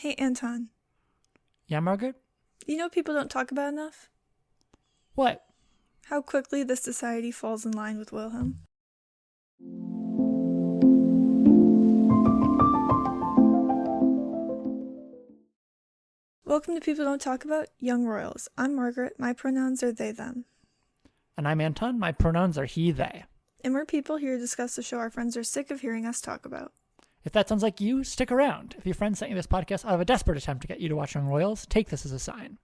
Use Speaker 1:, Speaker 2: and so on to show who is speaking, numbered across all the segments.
Speaker 1: Hey, Anton.
Speaker 2: Yeah, Margaret?
Speaker 1: You know people don't talk about enough?
Speaker 2: What?
Speaker 1: How quickly this society falls in line with Wilhelm. Welcome to People Don't Talk About Young Royals. I'm Margaret. My pronouns are they, them.
Speaker 2: And I'm Anton. My pronouns are he, they.
Speaker 1: And we're people here to discuss the show our friends are sick of hearing us talk about.
Speaker 2: If that sounds like you, stick around. If your friends sent you this podcast out of a desperate attempt to get you to watch Young Royals, take this as a sign.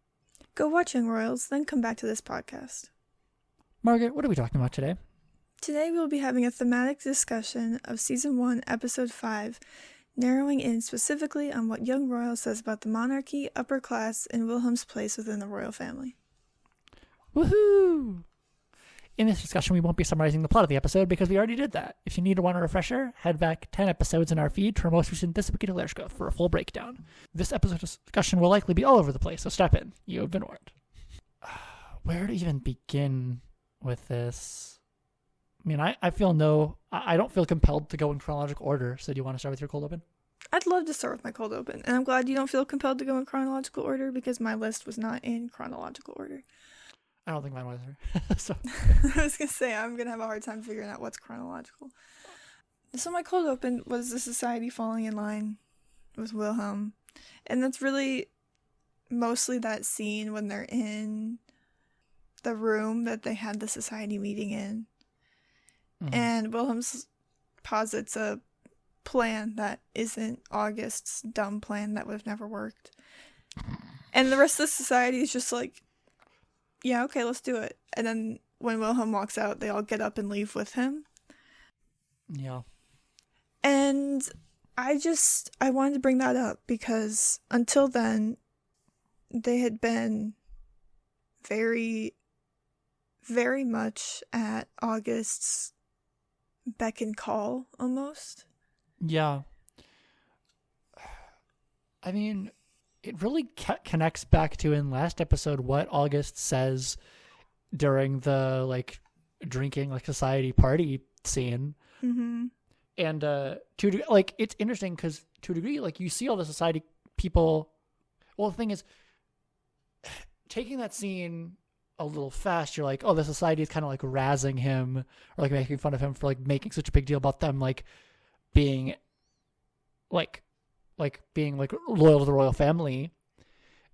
Speaker 1: Go watch Young Royals, then come back to this podcast.
Speaker 2: Margaret, what are we talking about today?
Speaker 1: Today we will be having a thematic discussion of Season 1, Episode 5, narrowing in specifically on what Young Royal says about the monarchy, upper class, and Wilhelm's place within the royal family.
Speaker 2: Woohoo! In this discussion, we won't be summarizing the plot of the episode because we already did that. If you need to want a refresher, head back 10 episodes in our feed to our most recent This Week in Lershka for a full breakdown. This episode discussion will likely be all over the place, so strap in. You have been warned. Where to even begin with this? I mean, I don't feel compelled to go in chronological order, so do you want to start with your cold open?
Speaker 1: I'd love to start with my cold open, and I'm glad you don't feel compelled to go in chronological order because my list was not in chronological order.
Speaker 2: I don't think mine was either. So.
Speaker 1: I was going to say, I'm going to have a hard time figuring out what's chronological. So my cold open was the society falling in line with Wilhelm. And that's really mostly that scene when they're in the room that they had the society meeting in. Mm-hmm. And Wilhelm posits a plan that isn't August's dumb plan that would have never worked. And the rest of the society is just like, yeah, okay, let's do it. And then when Wilhelm walks out, they all get up and leave with him.
Speaker 2: Yeah.
Speaker 1: And I wanted to bring that up because until then, they had been very, very much at August's beck and call, almost.
Speaker 2: Yeah. I mean, it really connects back to in last episode what August says during the drinking society party scene.
Speaker 1: Mm-hmm.
Speaker 2: And it's interesting because to a degree, you see all the society people. Well, the thing is, taking that scene a little fast, you're like, oh, the society is kind of razzing him or making fun of him for making such a big deal about them being being loyal to the royal family.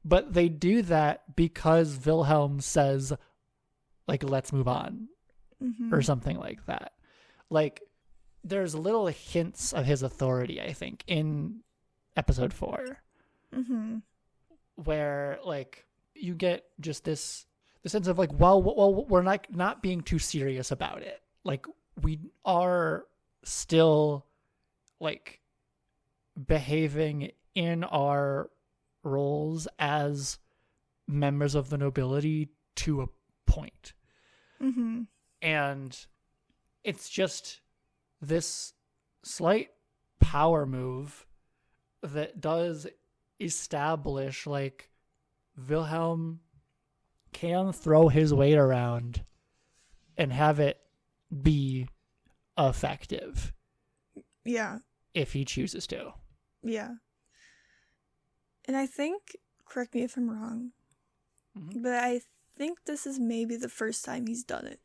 Speaker 2: But they do that because Wilhelm says let's move on. Mm-hmm. Or something like that. There's little hints of his authority, I think, in episode 4.
Speaker 1: Mm-hmm.
Speaker 2: Where you get just this sense of well, we're not being too serious about it. We are still behaving in our roles as members of the nobility to a point.
Speaker 1: Mm-hmm.
Speaker 2: And it's just this slight power move that does establish Wilhelm can throw his weight around and have it be effective.
Speaker 1: Yeah.
Speaker 2: If he chooses to.
Speaker 1: Yeah. And I think, correct me if I'm wrong, mm-hmm. but I think this is maybe the first time he's done it.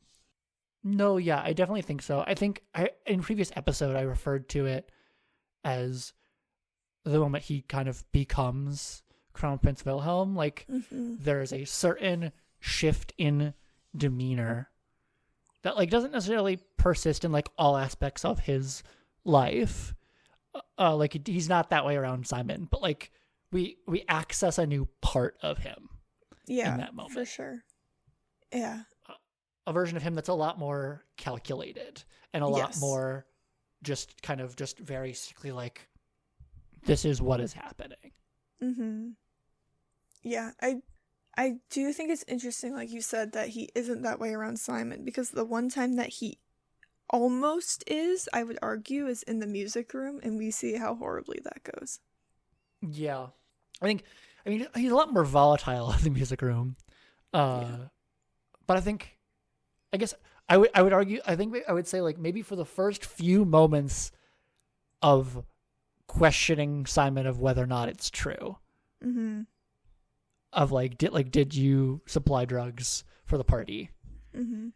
Speaker 2: No, yeah, I definitely think so. I think in previous episode I referred to it as the moment he kind of becomes Crown Prince Wilhelm. Mm-hmm. There's a certain shift in demeanor that doesn't necessarily persist in all aspects of his life. He's not that way around Simon, but we access a new part of him.
Speaker 1: Yeah,
Speaker 2: in that moment.
Speaker 1: For sure. Yeah.
Speaker 2: A version of him that's a lot more calculated and a lot more just very strictly this is what is happening.
Speaker 1: Mm-hmm. Yeah, I do think it's interesting, like you said, that he isn't that way around Simon, because the one time that he almost is, I would argue, is in the music room, and we see how horribly that goes.
Speaker 2: Yeah. I mean, he's a lot more volatile in the music room. But I guess I would argue, I would say maybe for the first few moments of questioning Simon of whether or not it's true.
Speaker 1: Mm-hmm.
Speaker 2: Of did you supply drugs for the party?
Speaker 1: Mm-hmm.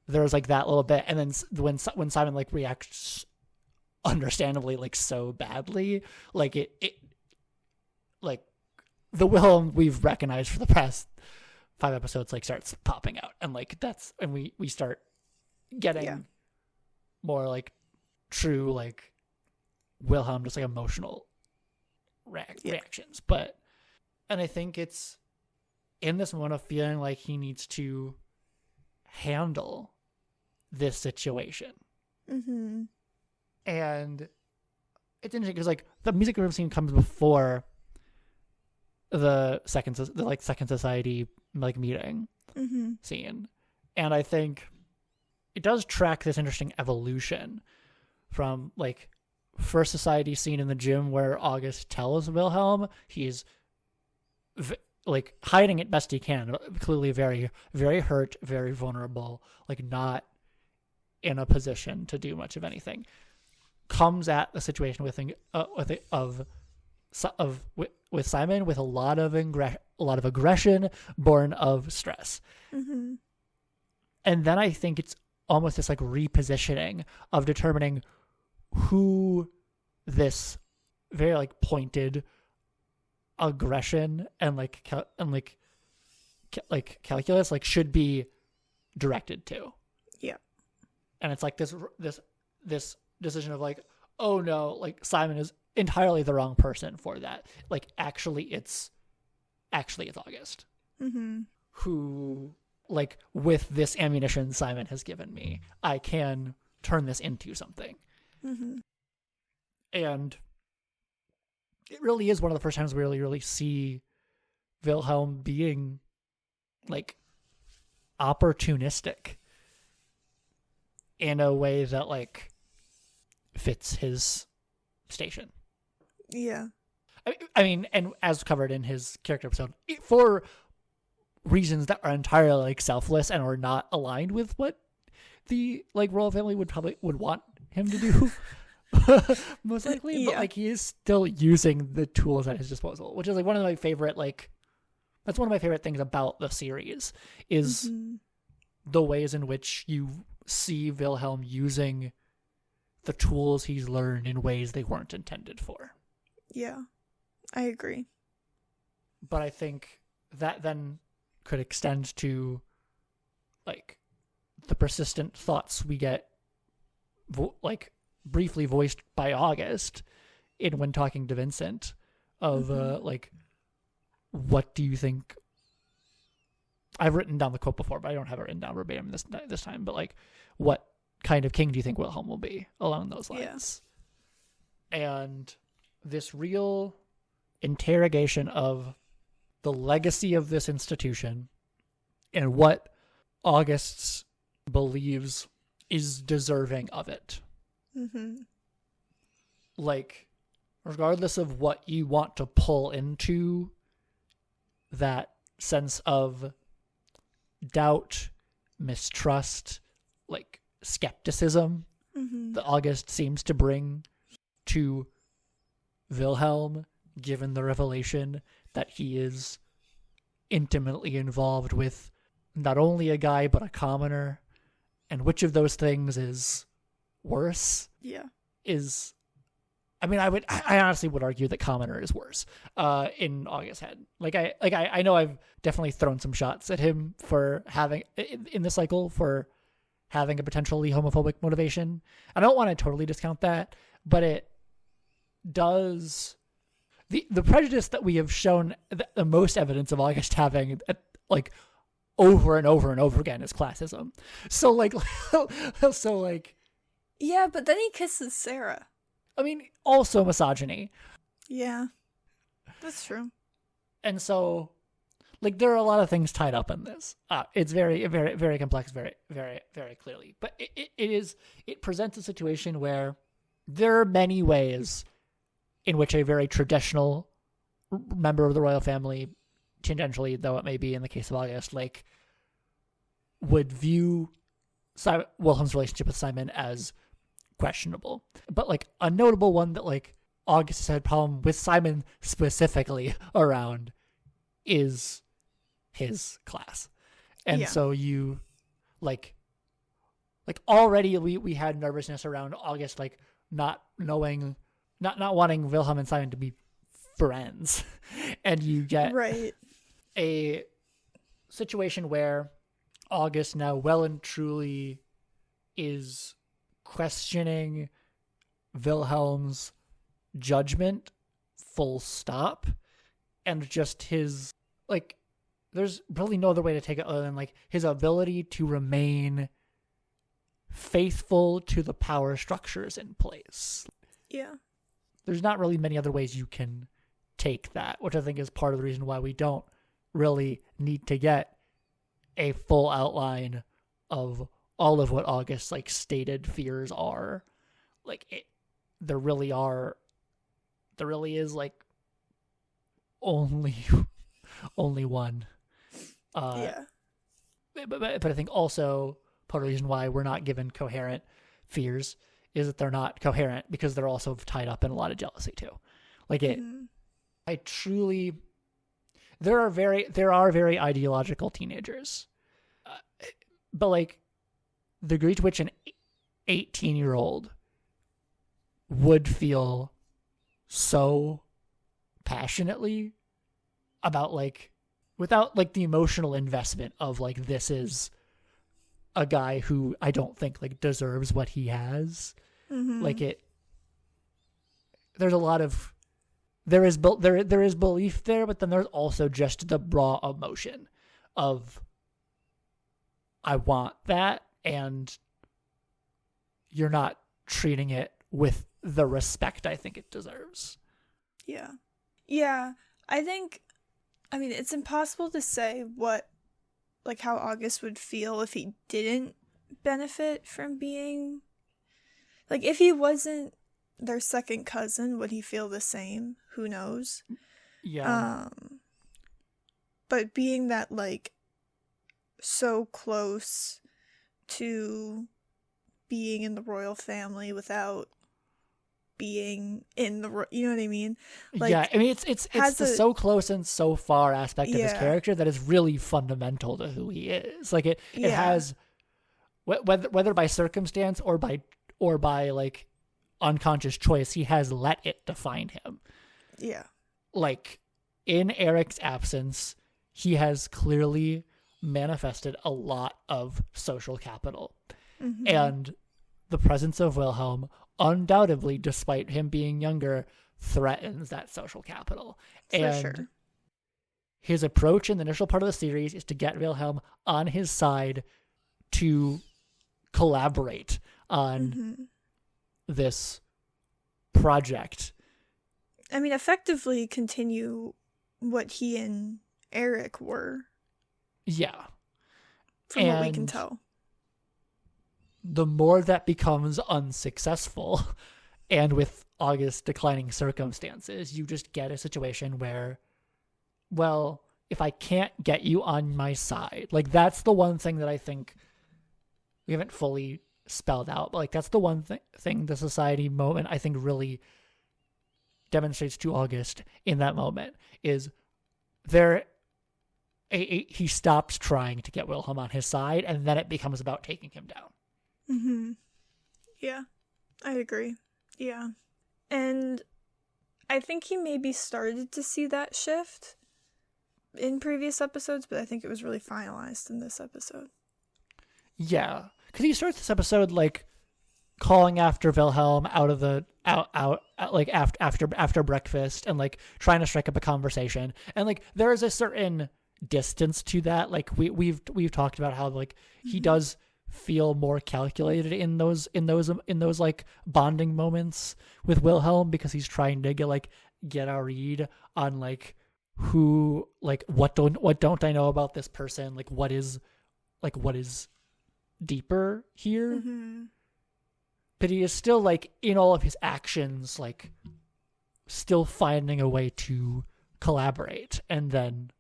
Speaker 2: There's that little bit, and then when Simon reacts understandably so badly, it the Wilhelm we've recognized for the past 5 episodes starts popping out, and we start getting more true Wilhelm, just emotional reactions. And I think it's in this moment of feeling he needs to handle this situation.
Speaker 1: Mm-hmm.
Speaker 2: And it's interesting because the music room scene comes before the second society meeting
Speaker 1: mm-hmm.
Speaker 2: scene, and I think it does track this interesting evolution from first society scene in the gym where August tells Wilhelm he's hiding it best he can, clearly very, very hurt, very vulnerable, not in a position to do much of anything. Comes at the situation with Simon with a lot of aggression born of stress.
Speaker 1: Mm-hmm.
Speaker 2: And then I think it's almost this repositioning of determining who this very pointed aggression and calculus should be directed to.
Speaker 1: Yeah.
Speaker 2: And it's this decision of oh no, Simon is entirely the wrong person for that. Actually it's August.
Speaker 1: Mm-hmm.
Speaker 2: Who with this ammunition Simon has given me, I can turn this into something.
Speaker 1: Mm-hmm.
Speaker 2: And it really is one of the first times we really see Wilhelm being opportunistic in a way that fits his station.
Speaker 1: Yeah.
Speaker 2: I mean, and as covered in his character episode, for reasons that are entirely selfless and are not aligned with what the royal family would want him to do. Most likely, but he is still using the tools at his disposal, which is one of my favorite that's one of my favorite things about the series is
Speaker 1: mm-hmm.
Speaker 2: the ways in which you see Wilhelm using the tools he's learned in ways they weren't intended for.
Speaker 1: Yeah, I agree.
Speaker 2: But I think that then could extend to the persistent thoughts we get briefly voiced by August when talking to Vincent of
Speaker 1: mm-hmm.
Speaker 2: What do you think? I've written down the quote before, but I don't have it written down verbatim this time. But what kind of king do you think Wilhelm will be along those lines? Yeah. And this real interrogation of the legacy of this institution and what August believes is deserving of it.
Speaker 1: Mm-hmm.
Speaker 2: Regardless of what you want to pull into that sense of doubt, mistrust, skepticism
Speaker 1: mm-hmm.
Speaker 2: that August seems to bring to Wilhelm, given the revelation that he is intimately involved with not only a guy but a commoner, and which of those things is worse?
Speaker 1: Yeah.
Speaker 2: I honestly would argue that commoner is worse in August's head. I know I've definitely thrown some shots at him for having in this cycle for having a potentially homophobic motivation. I don't want to totally discount that, but it does the prejudice that we have shown the most evidence of August having over and over and over again is classism. So
Speaker 1: yeah, but then he kisses Sarah.
Speaker 2: I mean, also misogyny.
Speaker 1: Yeah, that's true.
Speaker 2: And so, there are a lot of things tied up in this. It's very, very, very complex, very, very, very clearly. But it presents a situation where there are many ways in which a very traditional member of the royal family, tangentially, though it may be in the case of August, would view Wilhelm's relationship with Simon as questionable. But a notable one that August had a problem with Simon specifically around is his class. And so you like already we had nervousness around August, like not wanting Wilhelm and Simon to be friends. And you get a situation where August now well and truly is questioning Wilhelm's judgment, full stop, and just his, like, there's really no other way to take it other than, like, his ability to remain faithful to the power structures in place.
Speaker 1: Yeah.
Speaker 2: There's not really many other ways you can take that, which I think is part of the reason why we don't really need to get a full outline of all of what August's, like, stated fears are. Like, there really is, like, only one. But I think also part of the reason why we're not given coherent fears is that they're not coherent because they're also tied up in a lot of jealousy too. Like I truly, there are very ideological teenagers, but like the degree to which an 18-year-old would feel so passionately about, like, without, like, the emotional investment of, like, this is a guy who I don't think, like, deserves what he has. Like, there's a lot of, there is belief there, but then there's also just the raw emotion of, I want that, and you're not treating it with the respect I think it deserves.
Speaker 1: Yeah. I mean, it's impossible to say how August would feel if he didn't benefit from being, like, if he wasn't their second cousin, would he feel the same? Who knows?
Speaker 2: Yeah.
Speaker 1: But being that, like, so close to being in the royal family without being in the, you know what I mean? Like,
Speaker 2: yeah, I mean, it's the so close and so far aspect of his character that is really fundamental to who he is. Like, it has, whether by circumstance or by like unconscious choice, he has let it define him.
Speaker 1: Yeah.
Speaker 2: Like, in Eric's absence, he has clearly manifested a lot of social capital. And the presence of Wilhelm, undoubtedly, despite him being younger, threatens that social capital. And his approach in the initial part of the series is to get Wilhelm on his side to collaborate on this project.
Speaker 1: I mean, effectively continue what he and Eric were.
Speaker 2: Yeah.
Speaker 1: From what we can tell.
Speaker 2: The more that becomes unsuccessful, and with August's declining circumstances, you just get a situation where, well, if I can't get you on my side, like, that's the one thing that I think we haven't fully spelled out, but, like, that's the one thing the society moment I think really demonstrates to August in that moment is he stops trying to get Wilhelm on his side, and then it becomes about taking him down.
Speaker 1: Yeah, I agree. Yeah. And I think he maybe started to see that shift in previous episodes, but I think it was really finalized in this episode. Yeah.
Speaker 2: Because he starts this episode, like, calling after Wilhelm after breakfast and, like, trying to strike up a conversation. And, like, there is a certain distance to that. Like, we've talked about how, like, he does feel more calculated in those like bonding moments with Wilhelm, because he's trying to get a read on, like, who, like, what don't I know about this person, like what is deeper here. But he is still, like, in all of his actions, like, still finding a way to collaborate, and then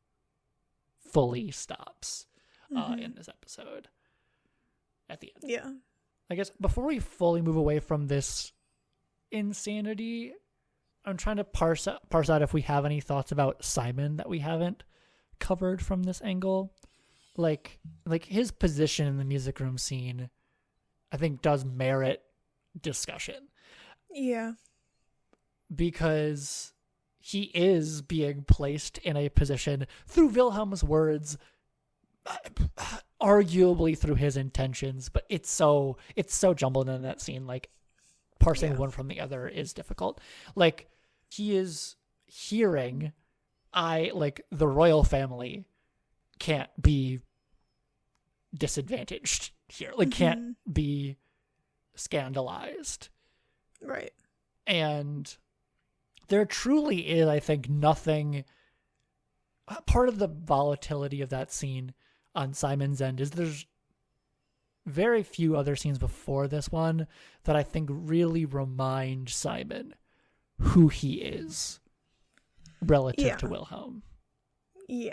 Speaker 2: fully stops in this episode at the end.
Speaker 1: Yeah.
Speaker 2: I guess before we fully move away from this insanity, I'm trying to parse out if we have any thoughts about Simon that we haven't covered from this angle. Like his position in the music room scene, I think does merit discussion.
Speaker 1: Yeah.
Speaker 2: Because he is being placed in a position through Wilhelm's words, arguably through his intentions, but it's so jumbled in that scene. Like parsing one from the other is difficult. Like he is hearing, the royal family can't be disadvantaged here. Like can't be scandalized.
Speaker 1: Right.
Speaker 2: And there truly is, I think, nothing. Part of the volatility of that scene on Simon's end is there's very few other scenes before this one that I think really remind Simon who he is relative to Wilhelm.
Speaker 1: Yeah.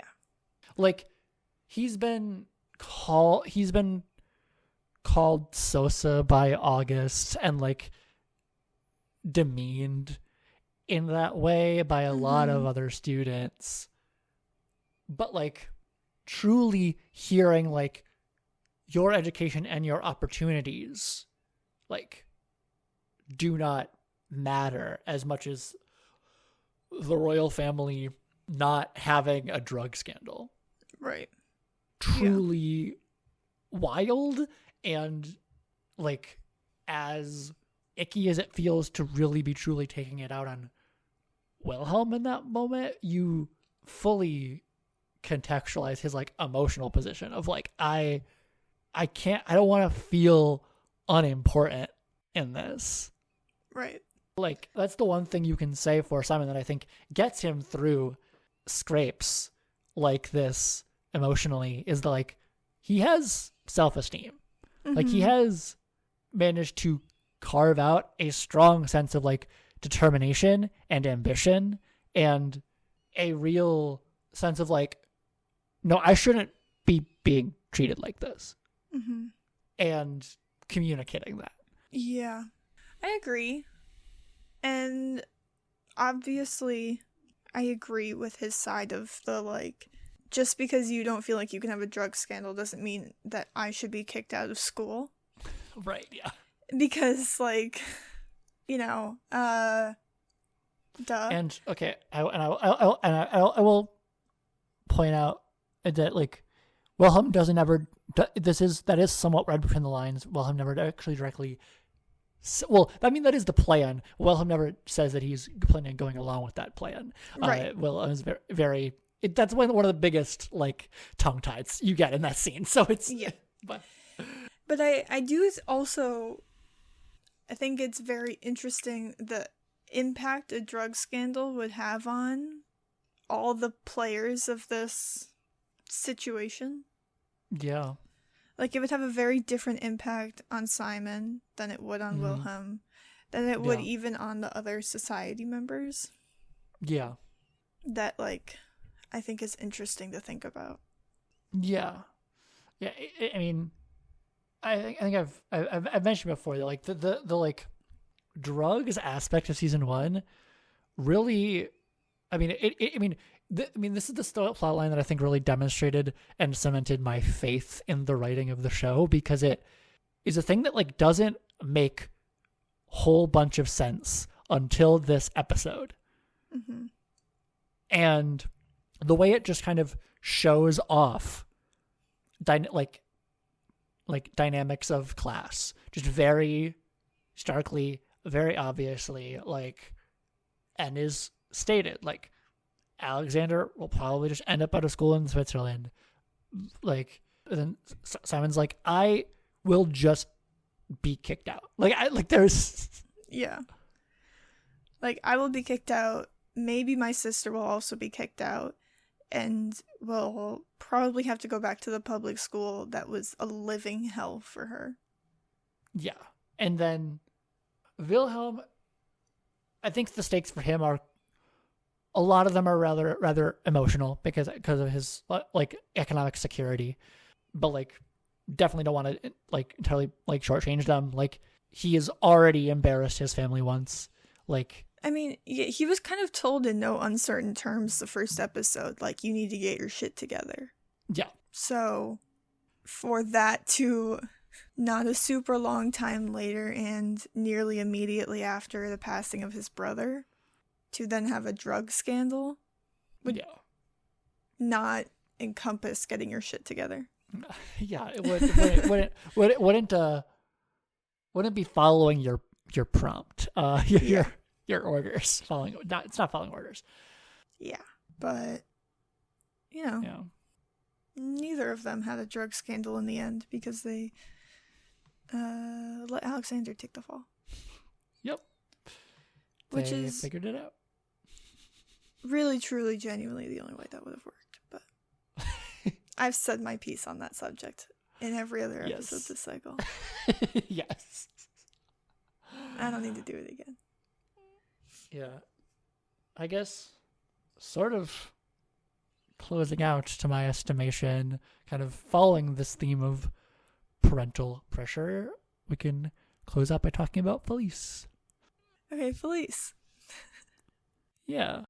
Speaker 2: Like he's been called Sosa by August and like demeaned in that way by a lot of other students, but like truly hearing like your education and your opportunities like do not matter as much as the royal family not having a drug scandal.
Speaker 1: Right.
Speaker 2: Truly wild, and like as icky as it feels to really be truly taking it out on Wilhelm in that moment, you fully contextualize his like emotional position of like I don't want to feel unimportant in this.
Speaker 1: Right.
Speaker 2: Like that's the one thing you can say for Simon that I think gets him through scrapes like this emotionally is the like he has self-esteem. Like he has managed to carve out a strong sense of like determination and ambition and a real sense of like, no, I shouldn't be being treated like this. And communicating that.
Speaker 1: Yeah, I agree. And obviously I agree with his side of the like, just because you don't feel like you can have a drug scandal doesn't mean that I should be kicked out of school.
Speaker 2: Right, yeah.
Speaker 1: Because like, duh.
Speaker 2: And okay, I will point out that like Wilhelm doesn't ever. That is somewhat read between the lines. Wilhelm never actually directly. Well, I mean that is the plan. Wilhelm never says that he's planning on going along with that plan.
Speaker 1: Right.
Speaker 2: Wilhelm is very. That's one of the biggest like tongue ties you get in that scene. So it's
Speaker 1: But I do also. I think it's very interesting the impact a drug scandal would have on all the players of this situation.
Speaker 2: Yeah.
Speaker 1: Like, it would have a very different impact on Simon than it would on Wilhelm, than it would even on the other society members.
Speaker 2: Yeah.
Speaker 1: That, like, I think is interesting to think about.
Speaker 2: Yeah. Yeah, I mean, I think I've mentioned before that like the like drugs aspect of season 1 really, I mean this is the plot line that I think really demonstrated and cemented my faith in the writing of the show, because it is a thing that like doesn't make whole bunch of sense until this episode. And the way it just kind of shows off like dynamics of class, just very starkly, very obviously, like, and is stated like Alexander will probably just end up out of school in Switzerland. Like, and then Simon's like, I will just be kicked out. There's
Speaker 1: like, I will be kicked out. Maybe my sister will also be kicked out, and will probably have to go back to the public school that was a living hell for her. Yeah.
Speaker 2: And then Wilhelm, I think the stakes for him are, a lot of them are rather emotional because of his like economic security, but like definitely don't want to like entirely like shortchange them. Like, he has already embarrassed his family once. Like,
Speaker 1: I mean, yeah, he was kind of told in no uncertain terms the first episode, like, you need to get your shit together.
Speaker 2: Yeah.
Speaker 1: So, for that to not a super long time later and nearly immediately after the passing of his brother, to then have a drug scandal would not encompass getting your shit together.
Speaker 2: Yeah, it wouldn't be following your prompt, your orders. It's not following orders.
Speaker 1: Yeah, but neither of them had a drug scandal in the end because they let Alexander take the fall.
Speaker 2: Yep,
Speaker 1: which
Speaker 2: they
Speaker 1: is
Speaker 2: figured it out.
Speaker 1: Really, truly, genuinely the only way that would have worked. But I've said my piece on that subject in every other episode this cycle.
Speaker 2: Yes.
Speaker 1: I don't need to do it again.
Speaker 2: Yeah. I guess sort of closing out to my estimation, kind of following this theme of parental pressure, we can close out by talking about Felice.
Speaker 1: Okay, Felice.
Speaker 2: Yeah.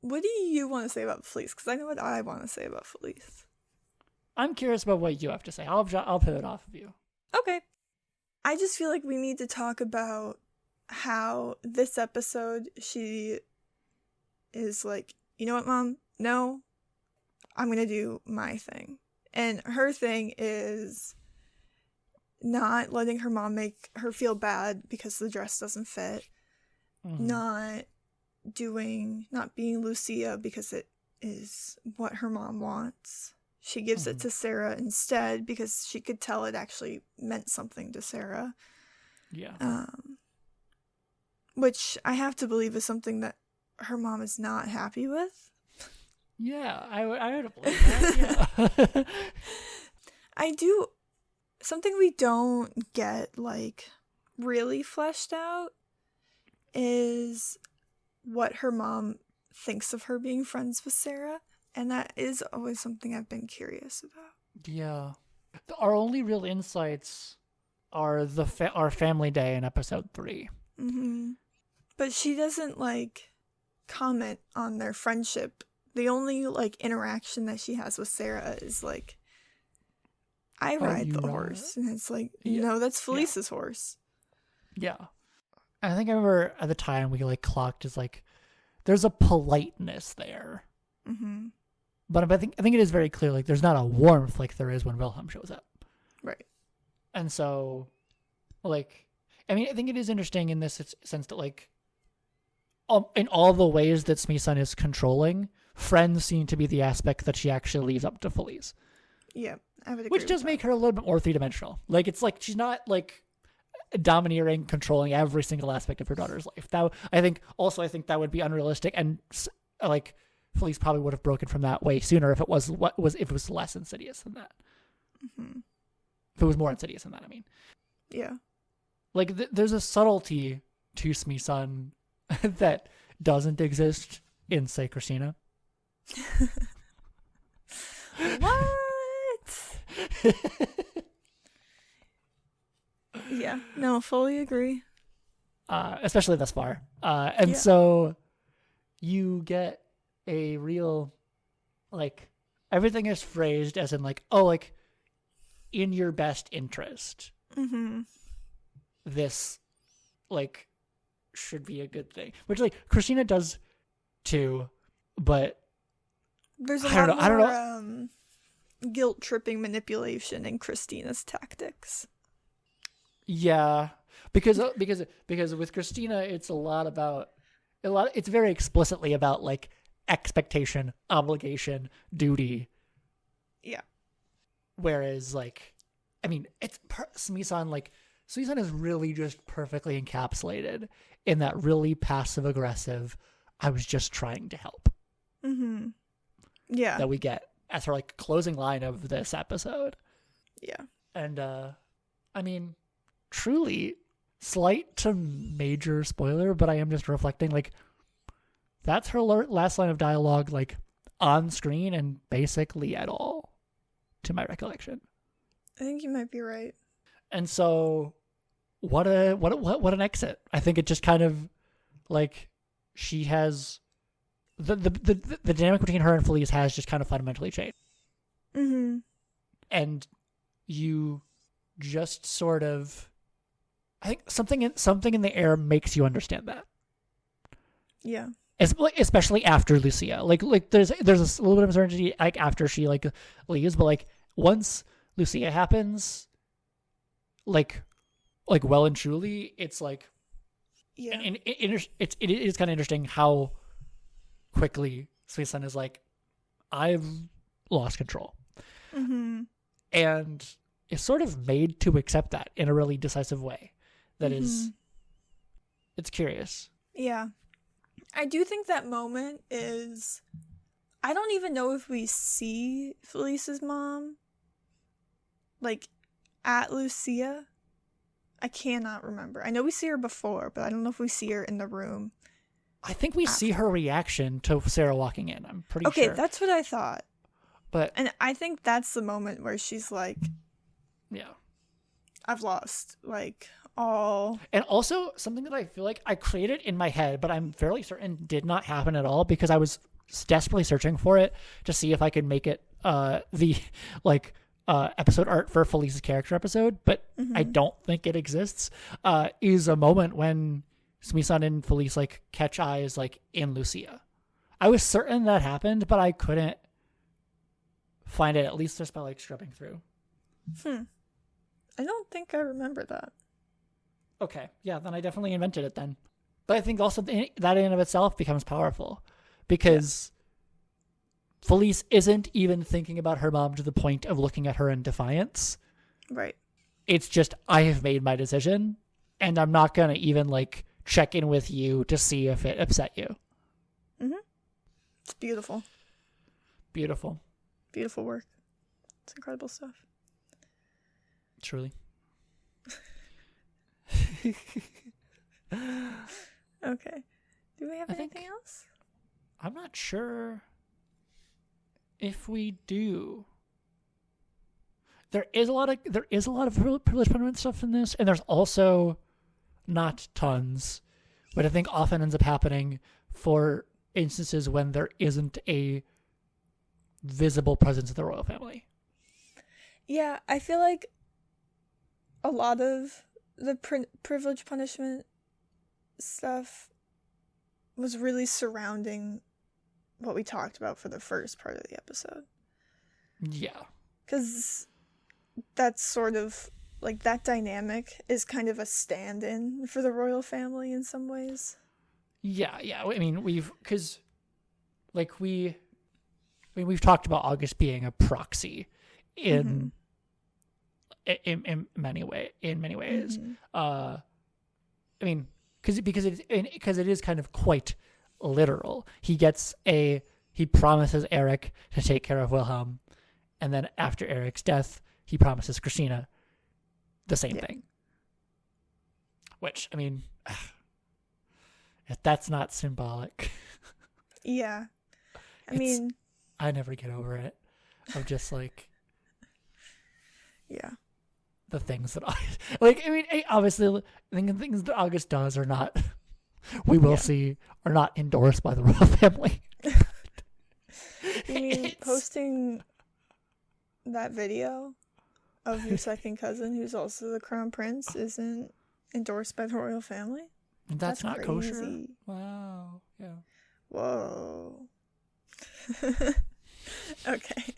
Speaker 1: What do you want to say about Felice? Because I know what I want to say about Felice.
Speaker 2: I'm curious about what you have to say. I'll pivot off of you.
Speaker 1: Okay. I just feel like we need to talk about how this episode, she is like, you know what, Mom? No, I'm going to do my thing. And her thing is not letting her mom make her feel bad because the dress doesn't fit. Mm-hmm. Not being Lucia because it is what her mom wants. She gives it to Sarah instead because she could tell it actually meant something to Sarah.
Speaker 2: Yeah.
Speaker 1: Which I have to believe is something that her mom is not happy with.
Speaker 2: Yeah, I would believe that, yeah.
Speaker 1: I do. Something we don't get, like, really fleshed out is what her mom thinks of her being friends with Sarah. And that is always something I've been curious about.
Speaker 2: Yeah. Our only real insights are our family day in episode 3.
Speaker 1: Mm-hmm. But she doesn't, like, comment on their friendship. The only, like, interaction that she has with Sarah is, like, I ride the horse. And it's like, no, that's Felice's horse.
Speaker 2: Yeah. I think I remember at the time we, like, clocked as, like, there's a politeness there.
Speaker 1: Mm-hmm.
Speaker 2: But I think it is very clear, like, there's not a warmth like there is when Wilhelm shows up.
Speaker 1: Right.
Speaker 2: And so, like, I mean, I think it is interesting in this sense that, like, in all the ways that Smee-san is controlling, friends seem to be the aspect that she actually leaves up to Felice.
Speaker 1: Yeah, I would agree.
Speaker 2: Which does make her a little bit more three-dimensional. Like, it's like she's not, like, domineering, controlling every single aspect of her daughter's life. I think that would be unrealistic, and, like, Felice probably would have broken from that way sooner if it was less insidious than that.
Speaker 1: Mm-hmm.
Speaker 2: If it was more insidious than that, I mean.
Speaker 1: Yeah.
Speaker 2: Like, there's a subtlety to Smee-san that doesn't exist in, say, Christina.
Speaker 1: What? Yeah, no, fully agree.
Speaker 2: Especially thus far. So you get a real, like, everything is phrased as in, like, oh, like, in your best interest.
Speaker 1: Mm-hmm.
Speaker 2: This, like, should be a good thing. Which, like, Christina does too, but
Speaker 1: there's a lot more guilt-tripping manipulation in Christina's tactics.
Speaker 2: Yeah, because with Christina, it's it's very explicitly about, like, expectation, obligation, duty.
Speaker 1: Yeah.
Speaker 2: Whereas, like, I mean, it's Smee-san is really just perfectly encapsulated in that really passive-aggressive, I was just trying to help.
Speaker 1: Mm-hmm. Yeah.
Speaker 2: That we get as her, like, closing line of this episode.
Speaker 1: Yeah.
Speaker 2: And, I mean, truly, slight to major spoiler, but I am just reflecting, like, that's her last line of dialogue, like, on screen and basically at all, to my recollection.
Speaker 1: I think you might be right.
Speaker 2: And so, what an exit! I think it just kind of, like she has the dynamic between her and Felice has just kind of fundamentally changed.
Speaker 1: Mm-hmm.
Speaker 2: And you just sort of, I think something in the air makes you understand that.
Speaker 1: Yeah.
Speaker 2: Especially after Lucia, like there's a little bit of uncertainty like after she like leaves, but like once Lucia happens, like well and truly, it's like,
Speaker 1: yeah,
Speaker 2: and it is kind of interesting how quickly Sweet Son is like, I've lost control,
Speaker 1: mm-hmm.
Speaker 2: and is sort of made to accept that in a really decisive way. That
Speaker 1: mm-hmm.
Speaker 2: is, it's curious.
Speaker 1: Yeah. I do think that moment is, I don't even know if we see Felice's mom, like, at Lucia. I cannot remember. I know we see her before, but I don't know if we see her in the room.
Speaker 2: I think we see her reaction to Sarah walking in. I'm pretty sure.
Speaker 1: Okay, that's what I thought.
Speaker 2: But
Speaker 1: and I think that's the moment where she's like,
Speaker 2: yeah,
Speaker 1: I've lost, like, all.
Speaker 2: And also something that I feel like I created in my head, but I'm fairly certain did not happen at all because I was desperately searching for it to see if I could make it the like episode art for Felice's character episode, but
Speaker 1: mm-hmm.
Speaker 2: I don't think it exists. Is a moment when Sumi-san and Felice like catch eyes like in Lucia. I was certain that happened, but I couldn't find it, at least just by like scrubbing through.
Speaker 1: I don't think I remember that.
Speaker 2: Okay, yeah, then I definitely invented it then. But I think also that in and of itself becomes powerful because Felice isn't even thinking about her mom to the point of looking at her in defiance.
Speaker 1: Right.
Speaker 2: It's just, I have made my decision and I'm not going to even like check in with you to see if it upset you.
Speaker 1: Mm-hmm. It's beautiful.
Speaker 2: Beautiful.
Speaker 1: Beautiful work. It's incredible stuff.
Speaker 2: Truly.
Speaker 1: Okay. Do we have anything else?
Speaker 2: I'm not sure if we do. There is a lot of privilege punishment stuff in this, and there's also not tons, but I think often ends up happening for instances when there isn't a visible presence of the royal family.
Speaker 1: Yeah, I feel like a lot of the privilege punishment stuff was really surrounding what we talked about for the first part of the episode.
Speaker 2: Yeah.
Speaker 1: Because that's sort of, like, that dynamic is kind of a stand-in for the royal family in some ways.
Speaker 2: Yeah. I mean, we've talked about August being a proxy in many ways.
Speaker 1: Mm-hmm.
Speaker 2: I mean, because it is kind of quite literal. He promises Eric to take care of Wilhelm, and then after Eric's death, he promises Christina the same thing. Which, I mean, if that's not symbolic.
Speaker 1: Yeah. I
Speaker 2: never get over it. I'm just like,
Speaker 1: yeah.
Speaker 2: The things that obviously the things that August does are not, we will see, are not endorsed by the royal family.
Speaker 1: You mean posting that video of your second cousin, who's also the crown prince, isn't endorsed by the royal family?
Speaker 2: That's not
Speaker 1: crazy.
Speaker 2: Kosher. Wow. Yeah.
Speaker 1: Whoa. Okay.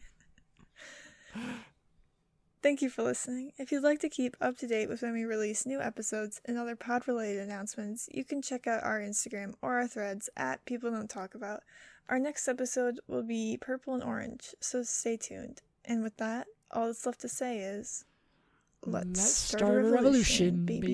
Speaker 1: Thank you for listening. If you'd like to keep up to date with when we release new episodes and other pod-related announcements, you can check out our Instagram or our threads at People Don't Talk About. Our next episode will be purple and orange, so stay tuned. And with that, all that's left to say is, let's start a revolution, baby.